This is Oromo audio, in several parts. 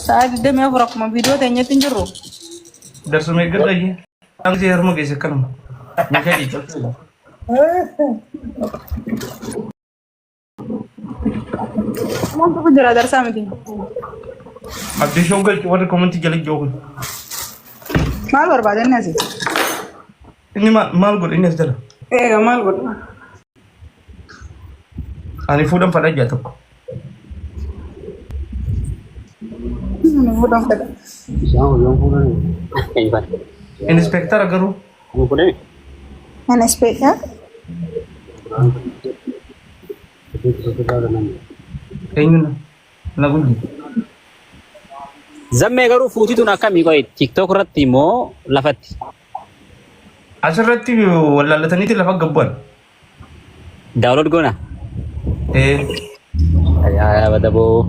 Saat dia me afrak ma video tanya tinjuru. Darsu megar lagi. Ang sihir mo guys kan. Maka itu. Mau tuh jera darsa mati. Abdi shonggal ki wada komenti jalak jogul. Mal berbadan nasi. Ini mal gol ini sudah. Mal gol. Ani fudam pada jatuh. Fudam pada. Inspektor agaru. Inspektor? Kayaknya lagu ni. Zamme garu futi tu nak kami koi TikTok ratti mo lafati. Asarati wala latani ti lafa gabbal. Download gona. Ya badabo.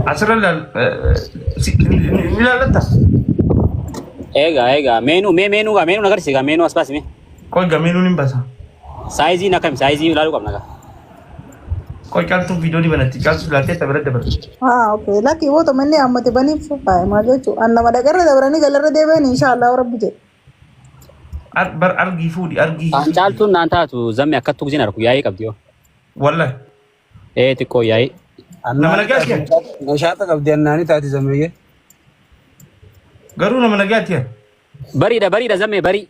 Asral nila lata. Ega menu nagar siga menu aspas me. Koi gamenu nim basa. Size na kam size lalu kam naga. Koi kal tu video ni banati kal tu latih taberat dabar. Okay. Laki वो तो मैंने अम्मते बनी फुकाए मालूम चु अन्ना मदा कर रहे दबरानी गलर देवे नहीं इंशाल्लाह और बुझे. Bar argi fudi argi. Ancal tu nanta tu zamme akatuk jinar ku yayi kabdio. Wallah. Tiko yayi. Nama naga kya? नशाता कब दिया नानी ताती जमे ये Garu nama naga kya? Bari da zamme bari.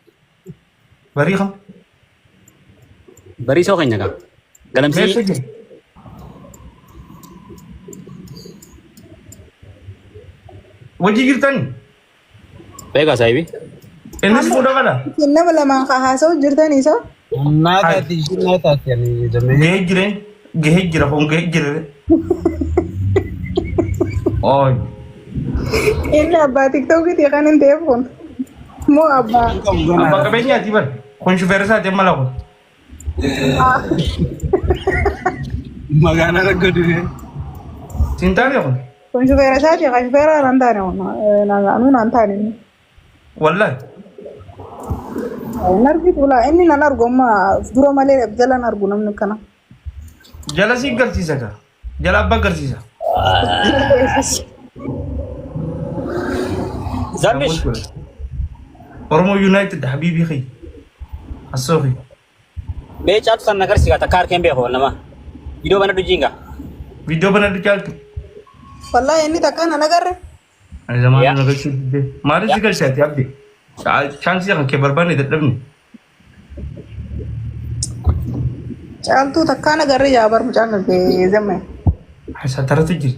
Bari kham. Bari so kanya ka. Galam si. Message. Wajib girtan. Pega sahibi. Enes muda kada. किन्ना वाला मां कहा सो जुड़ता नहीं सो. ना ताती यानी जमे Gehejira hong gehejira. Oh. Ini abba TikTok itu kan yang telepon. Mau abba. Apa kabarnya tiba? Konsuversa dia malah. मगाना रखो तुझे Cinta dia kan? Konsuversa dia kan vera rantane na anu nantane. Wallah. Nargi pula ini nanar gomma duro male jalan argunam nikana. Jala sih kerja saja. Jala apa kerja saja? Zammish. Oromo United habibi khi. Asohi. Be chat san nagar siga takar kembe ho nama. Video bana dujinga. Video bana di caltu. Wallahi ini takkan nagar. Ada zaman nagar sih deh. Mari sih kerja sih abdi. Chance yang kebar bani tetap ni. Chal tu takkan nagar ya bar mucang ke zaman. Hasa tarat aja.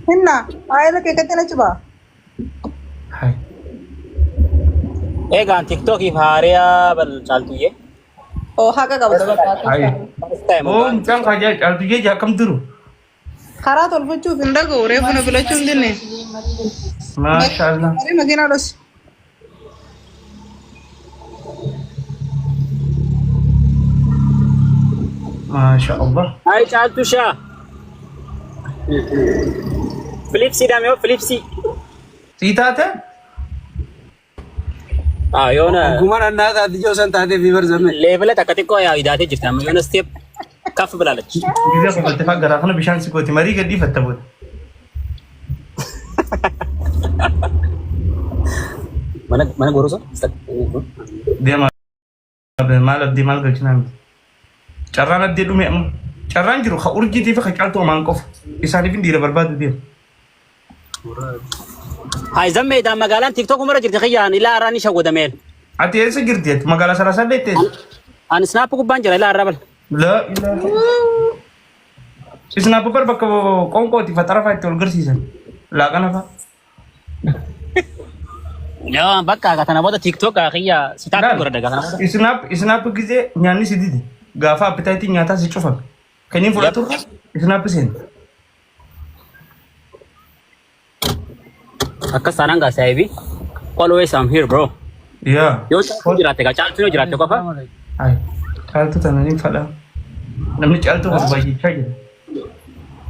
Hinna, ayah ke katanya coba. Hai. Gan TikTok hi bhariya bal chaltu ye. Oh haka ka betul. Hai. Oh, macam kaja caltu ye jakam turu. Khara tol fucu pindah go re puna bila cum dinne. Masya Allah. Hari makin harus. Masya Allah. Hai chaltu sha. Flipsi da me flipsi. Sita था? Yona. गुमाना ना ताती जो सन ताते फीवर जमे Level takati ko ya idate jirta me yona step kaf balalach. Bisa aku bertemu gerak karena bisa sih kau mari ke di fatta bud. Mana guru so? Dia malah di mal kerja nanti. Cara nanti dulu memang cara anjir kau urgi di fakir kaltu mangkov. Bisa nih pun dia berbadu dia. Hai zamme da magalan TikTok umara jirta khiyan ila arani shago da mel. Ati esa girdi at magala sarasa dete. An snap ko banjara ila arabal. La ilaha. Isna papar baka kongko ti fatara fa tol gersi san. La kana fa. Ya bakka ka tana boda TikTok ka khiya sita ko daga kana. Isna gize nyani sididi. Gafa appetite nyata si cofa. Kanin fula tur. Isna pesen. Akka sananga sahibi. Always I'm here bro. Iya. Yo jirate ka chaltu yo jirate ko fa. Hai. Kaltu tanani fala. Namni caltu har bagi chaje.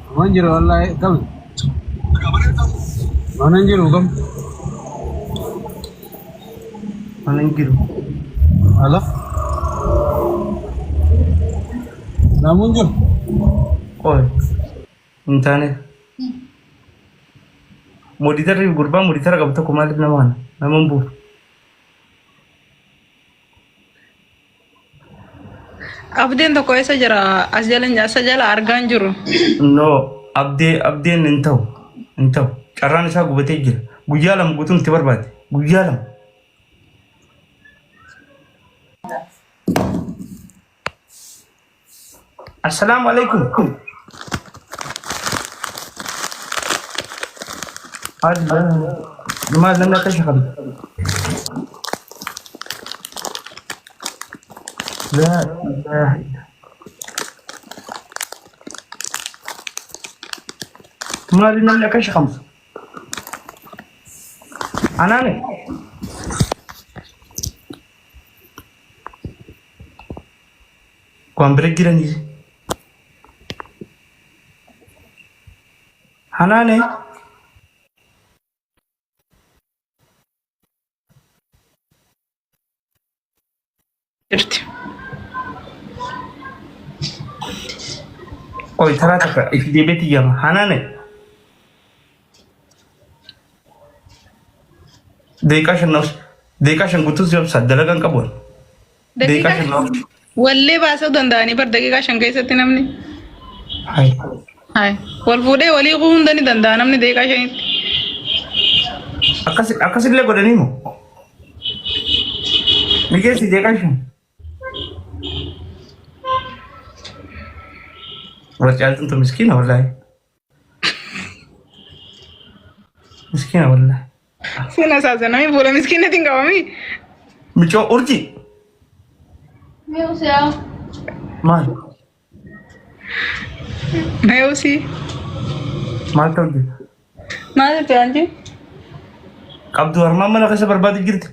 वंजर वाला कम वंजर हुकम Manangiru. Hello ना मुंजर Oi. Intane. Moditarri gurbaa moditara qabu tokko maaliif nama kana? Nama hin buufu. Abdiin tokko eessa jira? As jala argaan jiru. No, abdeen hin ta'u. Hin ta'u. Carraan isaa gubatee jira. Guyyaa lama guutuun itti barbaade. Guyyaa lama. Assalaamu alaikum. لماذا لم تشغل؟ لا إله إلا ما لنا لك خمس أنا كم برجعني أنا jirti. Oi, tara taka ifi deebeti jama hanane. Deeqa shan guutuus jabsa dalagaan qabu. Deeqa shan Wallee baasuu danda'anii bar daqiiqaa 5 keessatti namni. hai. Hai. Wal fuudhee walii quu hunda ni danda'a namni daqiiqaa 5tti. Akkasillee godhanii moo? Ni keessi deeqa shan. Wajjaaltuun tu miskiina wallahi. Miskiina wallahi. Sina sasa namni fuula miskiinatiin qabamii. Michoo urji. Maal? Mayuusi. Maal ta'u jira? Maal ta'anji? Qabdu harmaan mana keessa barbaadu jirti.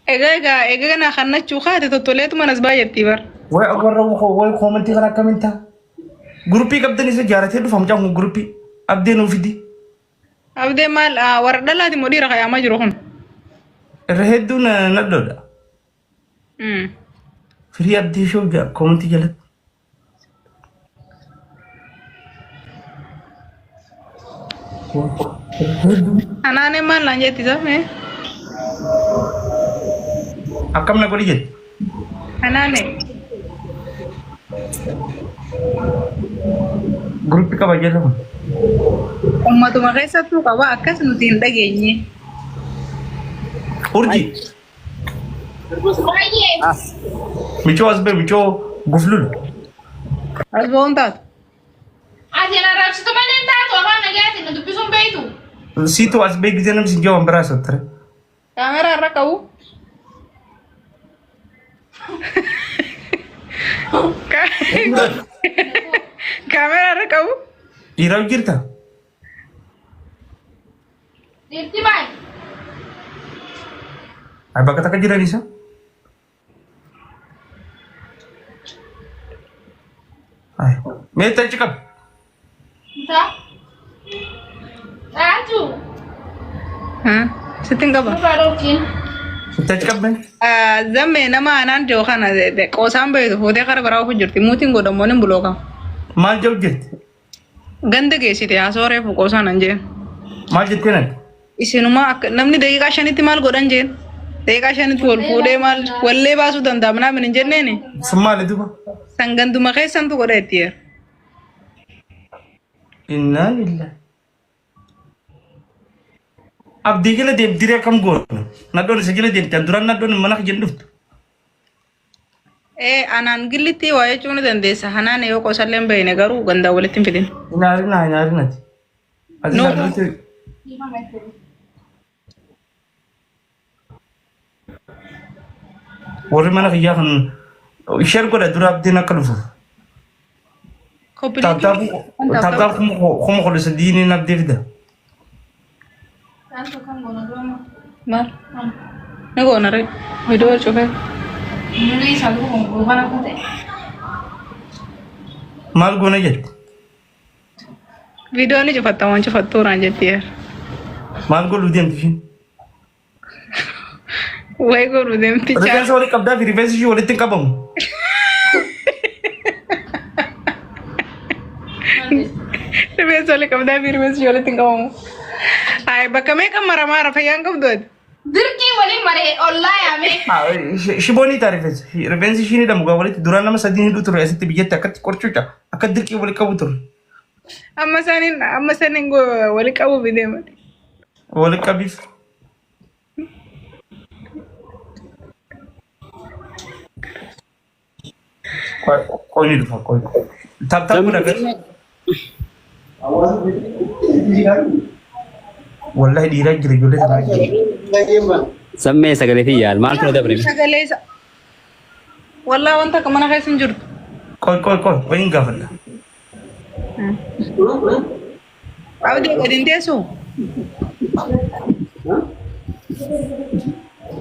Egaa kana kannachuu kaate tottoleetu manas baay'attii bar. Way agarra way koomantii kana akkamiin ta'a? Guruppii qabdan isa jaaratee dhufa mucaan kun guruppii abdeen ofidi. Abdee maal warra dhalaati moo dhiira kayaamaa jiru kun? Irra hedduu naddoodha. Firii abdii shoo koomantii jalatti. Anaanee maal naan jetti saafee? Akkam na godhi jedhe? Anaanee. Guruppii qaba jedhama. Ummatuma keessattuu qaba akkas nuti hin dhageenye. Urji. Michoo as bee michoo guflulu. As bo'oon taatu. Ati na raabsitu malee taatu afaan nagaatiin na dubbisuun beektu. Siitu as bee gisee namni sinjaa waan biraa sottare. Kaameraa irra qabu. Kaameraa irra qabu. Dhiiraaf jirta? Dirti baay. Ay bakka takka jiran isa? Ay, mee tachi qab. Nta. Taatu. Sittiin qaba. Nurraa dhooqiin. Tachi qab mee? Zammee nama anaan jiru kana qoosaan beektu fuutee kara biraa ofu jirti. Muutiin godhamoon hin bulooka. Maal jedhu jirti? Ganda geessite haasoo reefu qoosaan an jeen. Maal jettee nati? Isinuma namni daqiiqaa 5tti maal godhan jeen? Daqiiqaa 5tti wal fuudhee maal wallee baasuu danda'a minaa min hin jenneeni. Sun maali duba? San ganduma keessantu godha itti yeer. Innaa lillahi. Abdii jala deemtiree akkam goonu? Naddoon isa jala deemtan duraan naddoon mana kan dhuftu. Anaan gillitti waa jechuun ni dandeessa. Hanaan yoo qoosallee hin beekne garuu gandaa walitti hin fidin. Hinaarinati. Ati No. saaduuti. Warri mana kiyyaa kan isheen godha dura abdiin akka dhufu. Taaptaaf kuma kodhisa diiniin abdii fida. Taatu kan goona dooma. Maal? Ni goona ree. Vidoo wal cufee. Nuni isa lukuun goobana kute. Maal goona jette? Vidoo ni cufatta waan cufattuuraan jetti yeer. Maal godhuu deemti isheen? Wayi godhu deemti chaa. Rifeensa walii qabdaa fi rifeensi ishee walitti hin qabamu. Rifeensa walii qabdaa fi rifeensi ishee walitti hin qabamu. Ay, bakka meeqa mara fayyaan qabdooti. Dirqii waliin maree ollaa yaamee. Shiboonii ta'a rifeensa. Rifeensi ishii ni dhamugaa walitti duraan nama sadii hidhuu ture asitti biyyatti akkatti qorchuudha. Akka dirqii wali qabu ture. Amma saniin wali qabuuf deeman. Wali qabiif. Qoyni dhufa qoyni. Taphtaa kun agar. Wallahi dhiiraa jira ijoollee tanaa jira. Sammee sagalee fi yaal maaltu na dabre? Sagalee isa. Wallaa wanta akka mana keessa hin jirtu. Qoy wayin gaafadha. Abdii gadi hin teessu.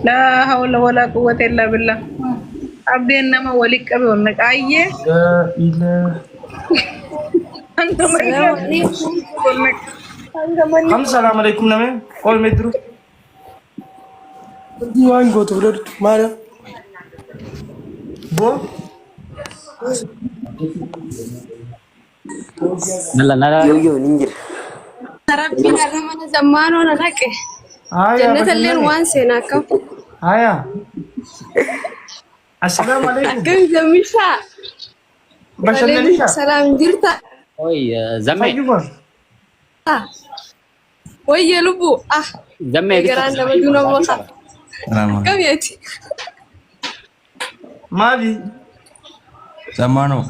Laa hawla walaa quwwata illaa billah. Abdiin nama wali qabe wal naqaayyee. Assalamu alaikum name. Qoy meetru. Waan gootu fudhadhu maala. Boo. Nala. Yo ninjir. Rabbiin har'a mana zammaanoo na dhaqe. Jannatalleen waan seenaa qabu. Haya. Assalamu alaikum. Akkam zammishaa. Bashannanisha. Salaam jirta. Oi, Zammee. Fayyuma. Wayya lubbu. Zammee. Garaan nama duuna mootaa. Akkam yeeti. Maali? Zammaanoo.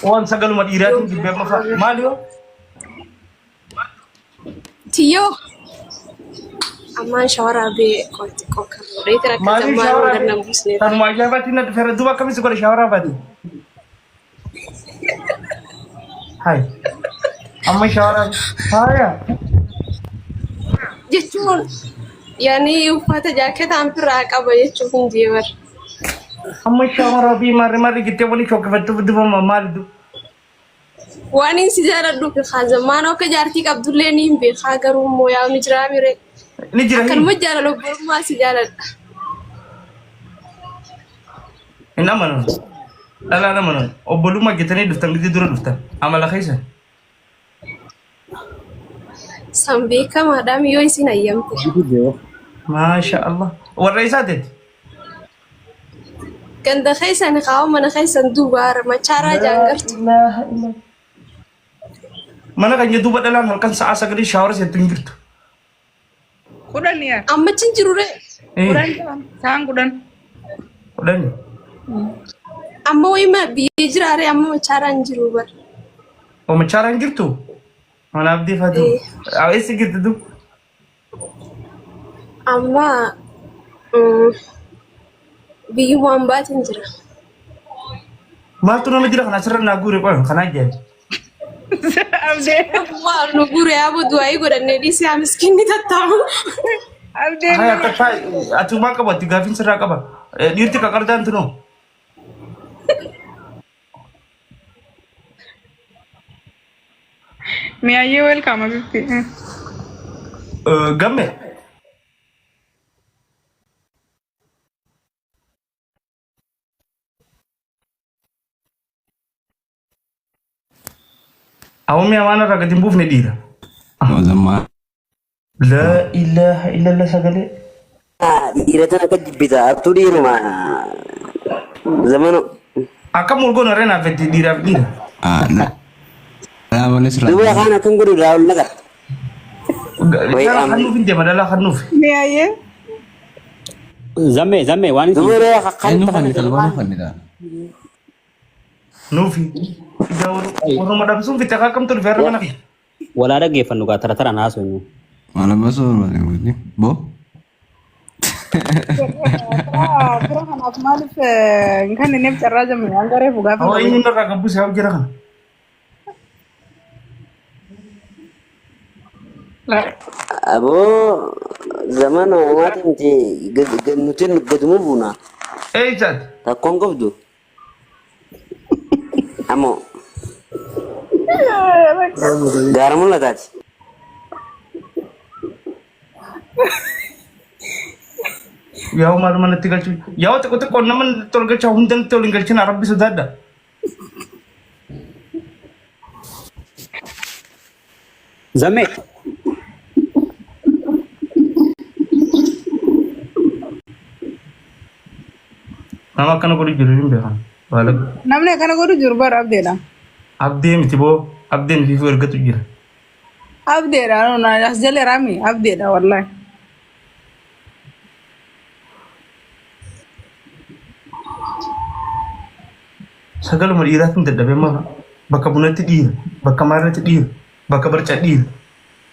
Waan sagaluma dhiiraatiin jibbee mafa. Maali yoo? Tiyyoo. Ammaan shawaraa bee qotti qoqqan. Reetii rakka Maali zammaanoo shawaraa? gannan buusneeta. Tanuma ajaa'ibaatti na dhufeera duuba akkamitti godhe shawaraa baate? Hai. Amma shawaraa. Haya. Jechuun yaani uffata jaaketaan biraa qaba jechuuf hin jeebar. Amma shawaraa fi marri gittee waliin shokkefattuuf dibama maali du? Waan inni si jaaladhu haa zammaanoo akka jaartii qabdullee ni hin beekaa garuu immoo yaa mijiraa mire. Ni jira Akkanuma jaalala obbolummaa si jaaladha. hin amanan. Dhalaan amanan. Obbolummaa jettanii dhuftan gidi dura dhuftan. Amala keessa. San beekamaadhaan yoo isin ayyamte. Maasha Allah. Warra isaateeti. Ganda keessan kaa'u mana keessan duubaara machaaraa jaangartu. Mana kan duuba dhalaan halkan sa'a sagalee shaawara seettu hin jirtu. Kudhan yaa. Amma cin jirure. Kudhan saan kudhan. Kudhani. Amma wayima biyya jiraare amma machaaraa hin jiru bar. O machaara hin jirtu? Mana abdii fatu. Eessi jirtu du? Amma biyyumaan baatin jira. Maaltu nama jira kana asirra naa guure qoy kanaa jedhe. Abdee. Waan nu gure yaaboo du'aayii godhannee dhiisee haa miskiinni tattaamu. Abdee. Haya takkaa atumaa qabatti gaafin sirraa qaba. Dhiirti qaqardaan tunoo. Mi'aayyee welkaama bifti. Gamme. Awwami amaana irraa gadi hin buufne dhiira. Zammaan. La ilaha illallah sagalee. Dhiira tana akka jibbita attuu dhiiruma zamanu. Akkam urgoon harreen hafetti dhiiraaf dhiira. Naamanis Duuba kaan akkan godhu raawul nagar. Dhalaa hannuuf hin deema dhalaa hannuuf. Mi'aayyee. Zammee waan isin. Duuba reewa kakkan. eenyu fannita lubaan fannita. Nuufi. Warruma dhabsuun fitte akka akkam tolu feerra mana. Walaa dhaggeeffannu gaa tara tara naasoo inni. Maala basoo barbaade boo. Fira kanaaf maaliif kan inni carraa jamme waan gareefu gaafa. Awwa inni irraa gabbusee haa jira kana. Aboo zamana uumaatiin nuti gadumu buuna. Eeysaati. Takkoon qabdu. Ammoo gaara mul'ataati. Yaa'u maal manatti galchu. Yaa'u xiqqoo xiqqoo nama tolgachaa hundatti tolin galchina rabbi sodaadha. Zammee nama akkana godhu jiru hin beekan. Baalaga. Namni akkana godhu jiru bara abdeedha. Abdee miti boo abdeen fi ergatu jira. Abdeedha nuna as jala rami abdeedha wallahi. Sagaluma dhiiraatiin dadhabee mafa bakka bunatti dhiira bakka maarratti dhiira bakka barca dhiira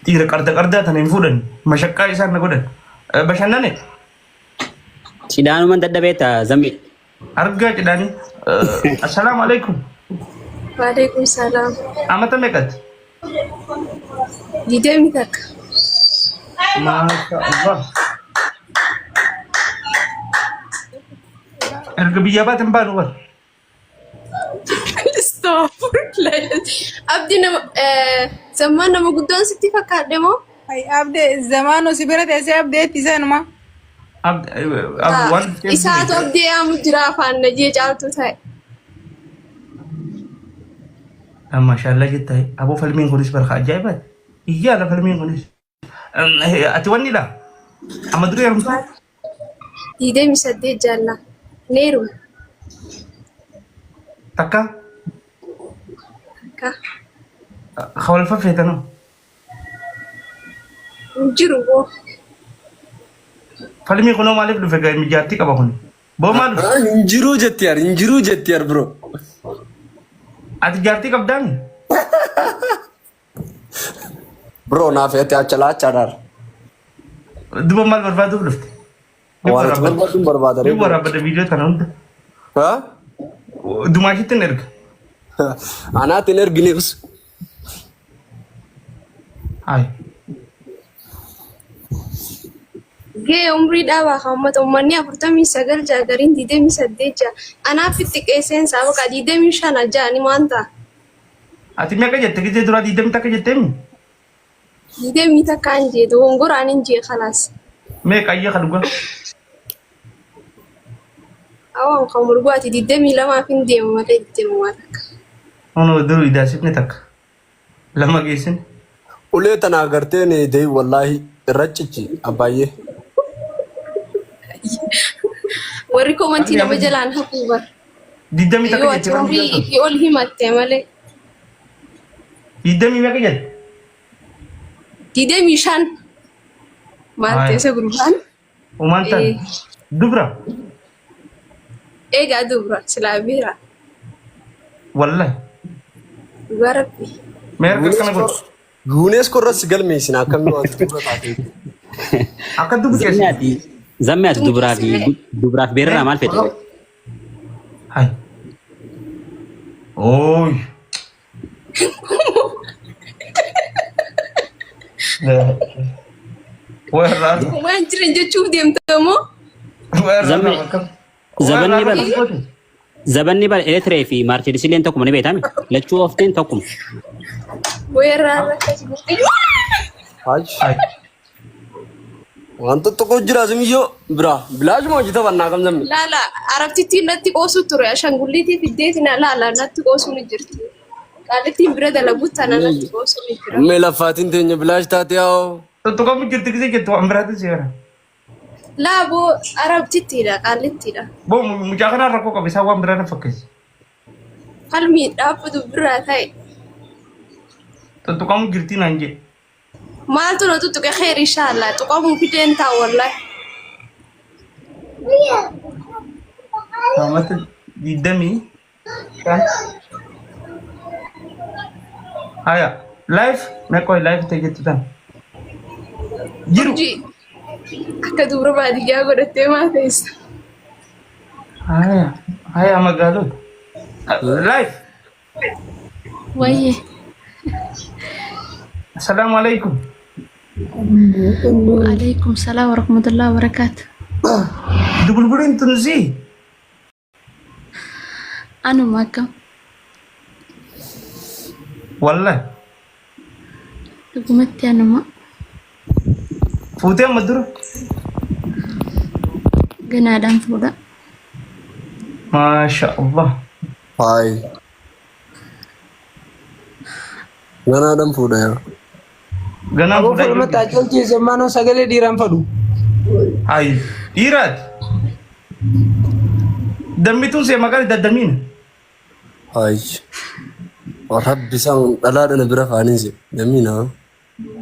dhiira qardaa tana hin fuudhan mashaqqaa isaan na godhan bashannane Cidhaanuman dadhabeeta zammi. argaa jedhanii assalaamu alaikum Waalaikum salam. amata meeqatti Didemi takka. maasha Allah erga biyyaa baatin baanu bar Astaghfirullah. Abdi nama zaman nama guddaan sitti fakkaadde moo? Ay abdee zamaanu si bira teessee abdeetti iseenuma. waan Isaatu abdee yaamu jira afaan najee caaltu ta'e. maashaallah jettaa aboo falmiin kunis barka ajaa'ibaati iyyaala falmiin kunis ati wanni dha amma durii yarumsaa 28 jaalla. Neeru. takka Ka. hawalfa feetanoo Jiru boo. falmii kunoo maaliif dhufe gaa mijaartii qaba kun boo maal dhufe Injiruu jetti yaar bro. ati jaartii qabdaami Bro naaf ete achala achadar. duba maal barbaaduuf dhufte Waan barbaadun barbaadare. ni waraabada viidiyoo kana hunda Ha? dumaashitti hin erga Anaatiin ergineefs. hay Gee umrii dhaabaa kan uummata uummanni 49 jaagariin 28 jaa. Anaaf itti qeesseen saaba ka 25 jaani maanta. ati meeqa jette gisee duraa 20 takka jetteemi 20 takkaan jee dogongoraan hin jee khalaas. meeqa ayya ka dhugaa Awaan kan murguwaati 22 fin deemu malee deemu waan akka. ono duruu idaasifne takka lama geessin Ulee tana agarteen deeyi wallaahi irrachichi abbaayee. Warri komantii nama jalaan hafuu bar. 20 takka Yoo ati jette umrii itti ol himatte malee 20 meeqa jette 25 maal Ay. teessa gurbaan umaan tan Eh. dubra eegaa dubra silaa biira wallahi dhugaa rabbi. meerka akkana godhu Guunees korras galmeessin akkamii waan dubra taatee. akka dubu keessa Zammi ati duburaaf beerraa maal fedhe? hay oy warra Waan jiran jechuuf deemtamoo Zabanni bara Eritrea fi Maarchedisilleen tokkuma ni beekame. Lachuu ofteen tokkuma. weerraa irratti Haaj. Wanta tokko jira simiyyoo bira bilaash moo hojii taphannaa kam zammi. laala arabtittiin natti qoosuu ture ashangulliitii fiddeetiin laala natti qoosuu ni jirti. Qaalittiin bira dalaguut tana natti qoosuu ni jira. Mee laffaatiin teenya bilaash taate yaa. tokko jirti gisee jettu waan biraatti seera Laaboo arabtittiidha qaalittiidha. boo mucaa kanaa rakkoo qabe isaa waan biraa na fakkeessa Falmii dhaabbatu biraa ta'e. tuttuqamu jirtii naan jee Maaltu na tuttuqe xeer inshaallah tuqamuu fideen ta'a wallahi. Amata 20 haya live meeqoy live ta'e jettu tan jiru Urjii akka dubra baadiyyaa godhattee maa ta'essa. haya magaalota live Wayye. assalamu alaikum Alaikum salam warahmatullahi wabarakatuh. dubulbulin tunzi Anu makam. wallahi Dukumatti anu mak. fuutee madura Ganadaan fuudha. masha Allah Haay. Ganaadhaan fuudha yaa. ganaan Aboo fuudhaa falmata jiru. achoolchii zammaanoo sagalee dhiiraan fadhu. Ay, dhiiraati. دميتون سي مقال دمين هاي ورب سان دلال انا برا فانيزي دمينا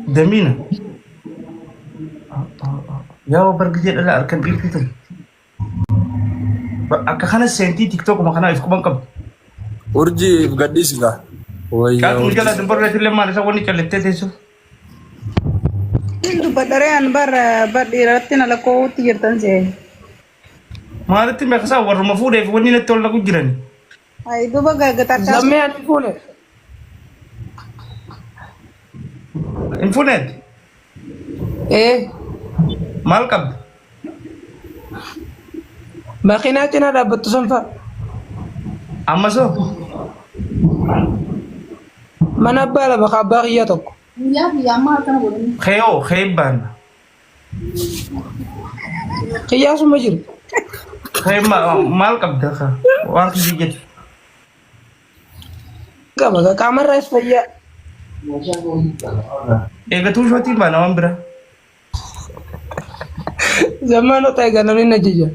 دمينا يا برجي لا اركن بيتو akka kana senti tiktok makana ifku bangkab urji gadis ga kan wayyo mujala dum borre tille ma sa woni chalette teso Hindu badare an bar diratina la ko tirtan se maalati me khasa war mafude woni ne tol la ku jirani ay do baga gatar ta Zamme ati fune. infonet malkab Bakinatin na dapat to sanfa. amaso Mana bala baka bakiyatok. kheo khayban Kiyasu majir. khayma malkab dakha wa kijit Kama ka kamar rais fayya. ega tu shoti bana wambra Zamano tayo ganun na jija.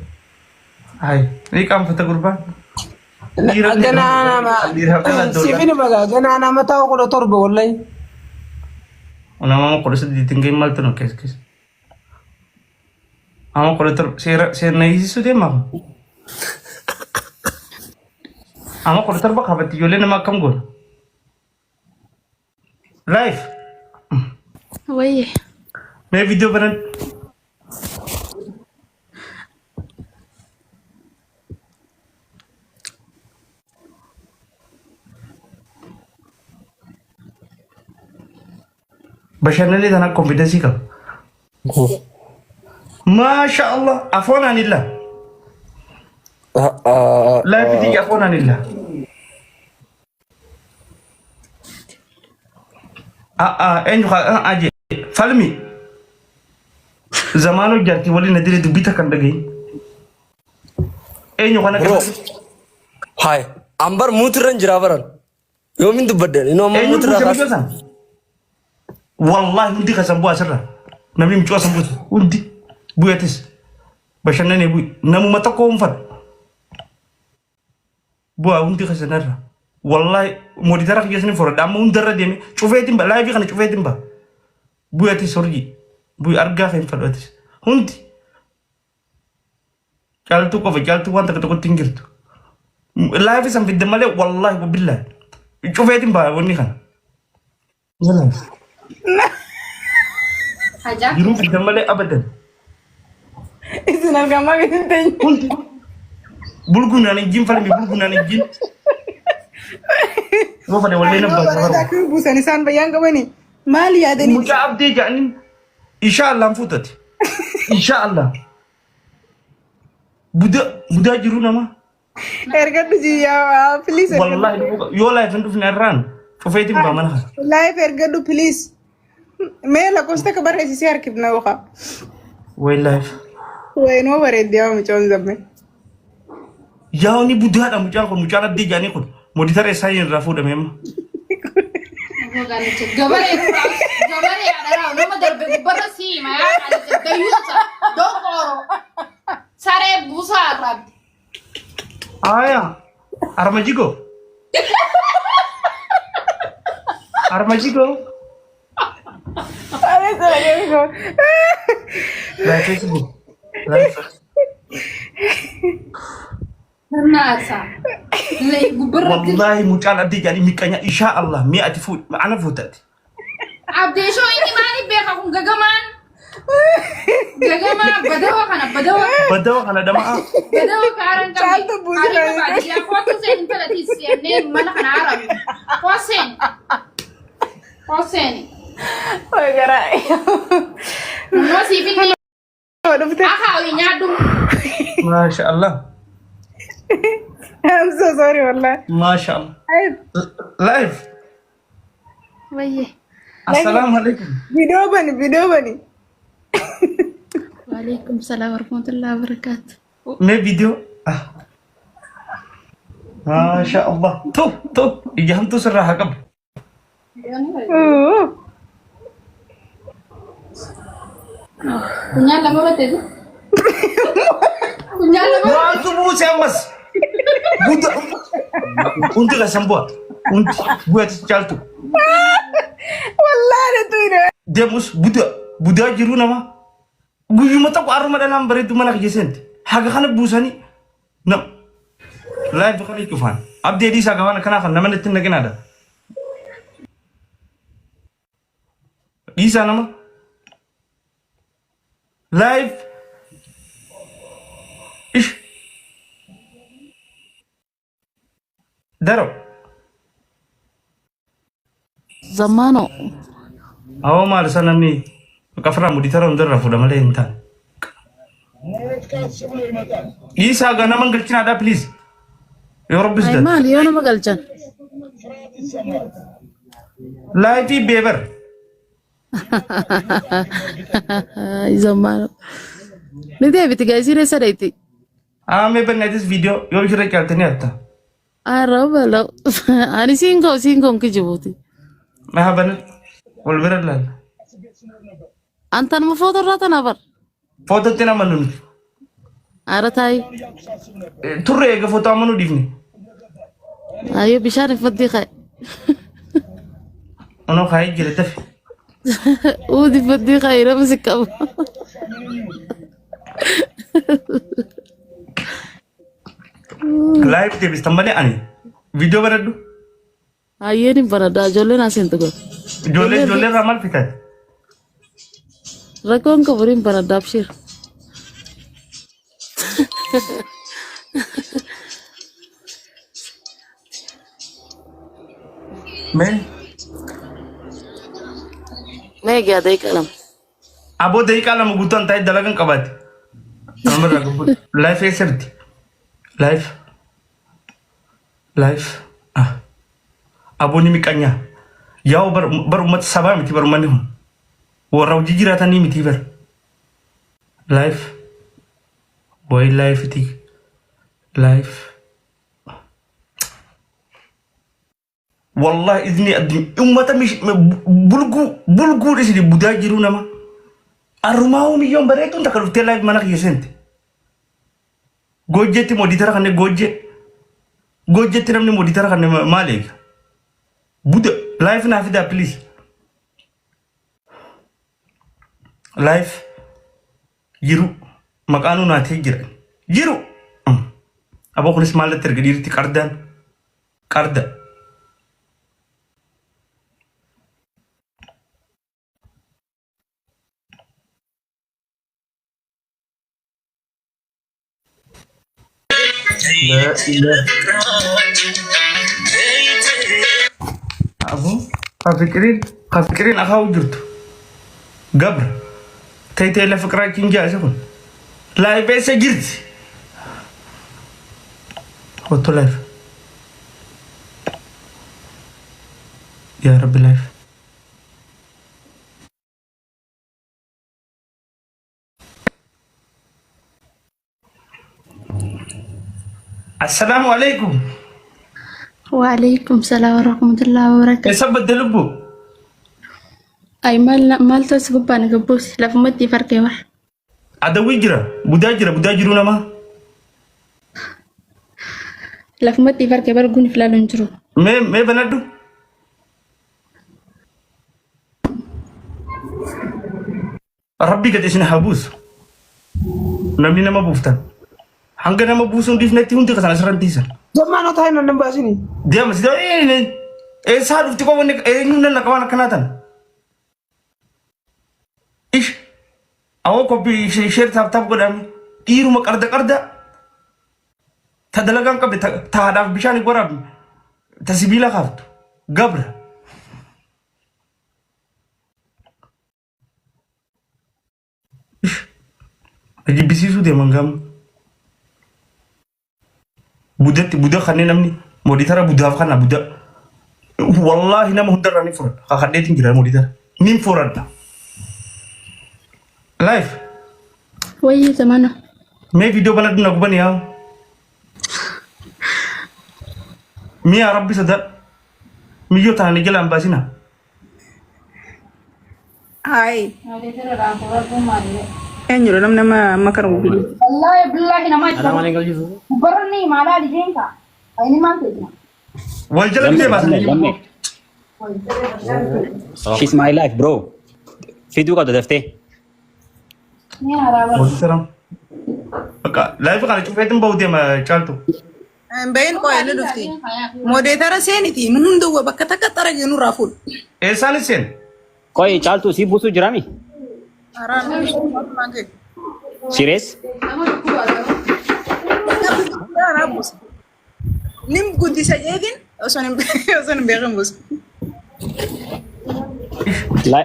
ay ni kam fata gurba Ganana ma. Sifini maga ganana ma tao ko na torbo wallahi. ona mama ko sa ditingay mal to no kes ama ko tor ser na isu de ma ama ko tor ba khabati yole na makam gol live ويه मैं वीडियो बना बशरने ले जाना कॉम्पिटेंसी का माशाअल्लाह अफोन अनिल्ला लाइफ दी अफोन अनिल्ला enyu aje falmi zamanu jarti wali nadire dubita kan dagay enyu kana bro hay ambar mutran jirabaran yomin dubadde ino enyu mutra mutra wallahi undi kasambu asra nabi mchu asambu undi buyatis bashanna ne bu namu mata ko umfat bu undi kasanara wallahi moditara ki yesni foro dam un darra demi chufetim ba live kana chufetim ba buyati sorgi buy arga khain fadotis hundi kaltu ko kaltu wanta ko tingirtu live sam bidde male wallahi billahi chufetim ba woni kana yalla Haja. yiru bidde male abadan isinar gama ginte hundi bulguna ni jim fal mi bulguna ni jim wo fa de walle na ba da ku busani san bayan ga bane mali ya dani muja abde jani inshallah mfutati inshallah buda jiru nama ergadu ji ya please wallahi yo life ndu fina ran fo feyti ba man ha live ergadu please me la costa ka bare si arkib na waxa way life way no bare dia mu chon zamme yaw ni buda da muja abde jani ko moditare sayin rafu da mema Gabare ada nama darbe gubara si ma ya ada dayusa dokoro sare busa rab aya armajigo are sare go life nasa lay gubara wallahi muja abde jani mikanya inshallah mi atifu ana futati abde sho ini mani be ka kun gagaman badawa kana dama badawa karan kan Salto busa ya ko to sen tala tisi ne mana kana arab Kosen oy gara no si bin do fute aha wi nyadum masha Allah I'm so sorry wallahi masha Allah live ويه assalamu alaikum video bani وعليكم السلام ورحمة الله وبركاته मैं वीडियो माशाअल्लाह तो ये हम तो सर रहा कब punya lama betul punya lama Wah, itu bu saya mas. Buddha. Unti ka sambua. Unti buat chaltu. Wallahi tu ini. Demus Buddha jiru nama. Guyu mata ko arma dalam bari tu mana kejesen. Haga kana busani. Nam. Live kali kufan. Abdi di sagawana kana kan nama netin lagi nada. Isa nama. Live. Ish. Daro. Zamano. Awo mal sanamni kafra mudi tara ndar rafu da male inta. Isa ga naman galcina da please. Ya rabbi Ay zda. mal yono magalchan. Live beber. Ay zamano. Nide bitigaisire saraiti. Me ben this video yo shira kaltani atta. Arabalo. Ani singo kijibuti. Ma ban wal bered la. Antan mo foto rata nabar. Foto tina manun. Aratai. Turre ga foto amanu difni. Ayo bishari faddi khay. Ono khay jere daf. Udi faddi khay ramsikab. Live te bistambale ani. Video beradu. Ayeni barada jolle nasintugo. Jole ramal fitat. Rakon ko burin barada abshir. Men May gaya day kalam. abo dai kala mugutan tay dalagan kabat. Namar ragu live eserti. Live. Abo ni mikanya. Yau bar umat sabah miti bar mani hum. Warau jijiratan ni miti bar. Live. Boy live iti. Live. Wallah idni adni ummata mish bulgu desi di Buddha jiru nama. Arumau mi yom bare tu takar hotel live mana kiyesente. Goje ti moditara kane goje. Goje ti namni moditara kane maleg. Buddha live na fida please. Live jiru makanu na te jiru. Abo kunis malat tergedir ti karda. La ilaha. Abu, kafikirin akau jut. Gabr. Tay la fikra kinja sakun. Live bese girti. Foto live. Ya Rabbi live. Assalamualaikum. Waalaikumsalam warahmatullahi wabarakatuh. Sabat delubu. Ay mal tas guban gabus lafmati farke war. Ada wijra, budajiru nama. Lafmati farke bar gun flalun juru. Me banadu. Rabbi kat isna habus. Namni nama buftan. Hangga nama busung difneti hunti kasana serantisa. Zamano tayo na namba sini. Dia masih ini. Sadu tiko wone nuna nakawana kanatan. Ish. Awo kopi share tap godam. Iru makarda. Tadalagan kabe tahadaf bishani gorab. Tasibila kaftu. Gabra. Ish. Aji bisisu dia mangam. Buddha khane namni moditara Buddha khana Buddha wallahi nama hundar rani fur khade tingira moditara nim furada live Wayi zamano. me video balad na gubani ya mi ya rabbi sada mi yo tani gelam basina Hai. Nyuruh nama makar mobil. Wallahi billahi nama itu. Berni malah di jengka. Ini mah tuh. wal jala bide baas Zamme. She's my life, bro. Fidu ka daftee. Ini harap. wal salam baka life kana chufetin bawde ma chaltu bayin ko ene dufti modetara seniti nun do bakka takatara genu raful esani sen Koi chaltu si busu jirami. aran mange Serious? rabus nim gudi sajegin oson begem bus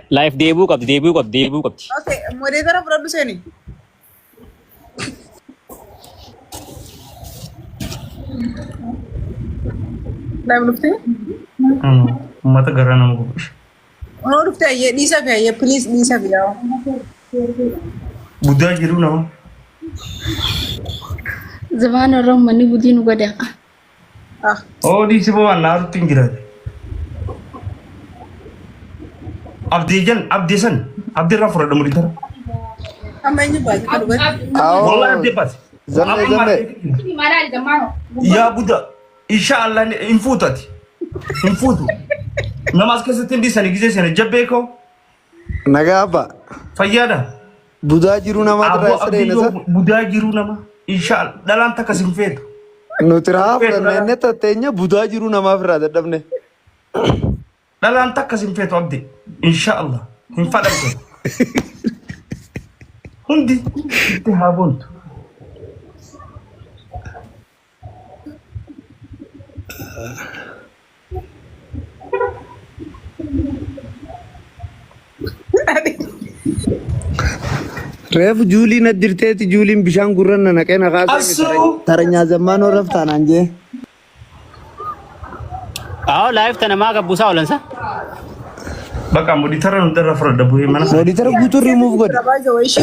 Life debut kapti. okay modetara produce ni live dufti mata garana mo ono dufti ye disa fe ye please disa fe yaw budda jiru na Zaman orang mani budi nu gada. ah oh di sibo na rutin gira abdisan abdi rafra da muritar amay ni ba ko ba wallahi abdi bas Zamme. Ini mana di zaman? ya budda insha Allah infutu namas kesetin di sani gize sani jabbe ko Nagaba. fayyada Budaa jiru nama abo dura abdi sireenasa. budda jiru nama insha Allah dalan takasim fetu Nuti raafna netta teenya budaa jiru namaaf irraa dadhabne. dalan takasim fetu abdi insha Allah hin fadam ko hundi te habontu Reefu juuliin addirteeti juuliin bishaan gurranna naqee naqaasee Asuu. taranyaa zammaanoo raftaan anjee. Aw life tana maga busa olansa. baka muditara no dara fara da buhe mana Mooditara guutuun rimuuf godhe. ba jo ishi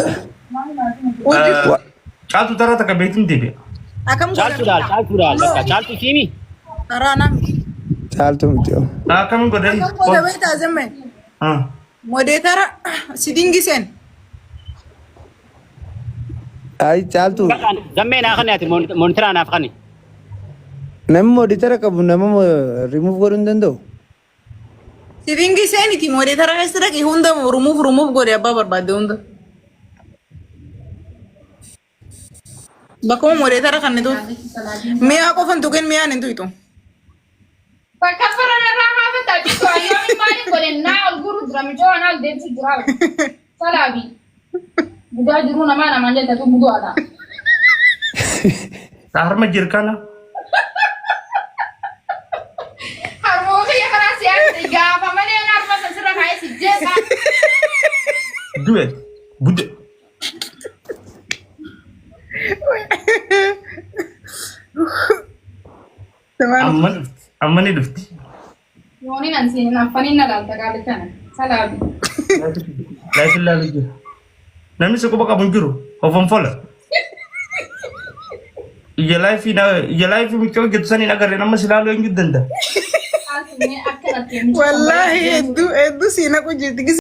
chatu tara taka betin debe akam Chaltu dal. Baka chaltu kimi. arana Caaltu miti yoo. kami godai ko da bai ta zamme modetara sidingi sen Ay caaltu. Zamme na khani ati montra na khani. Namni mooditara qabu nama rimuuf godhuu hin danda'u. sidingi seniti modetara esra ki hunda remove gode abba barbade hunda bako modetara kan itu me ako fan tuken me anen tu itu Pakai peran apa apa tadi tu ayo ni mari boleh naal guru drama jo naal dance drama. Salabi. Budak juru nama manja tapi budak ada. tahar majir kana Harmogi ya karena siapa tiga apa mana yang harus masuk serang hai si jesa. duet budde amani dufti Yoni nanti ni nampani nalal tagale kana. Salabi. life la lije nami se ko baka bunjuru ofon fola ya life mi ko get sani nagare namma silalo ngudanda Asli ni akan nanti. wallahi edu sina ko jiti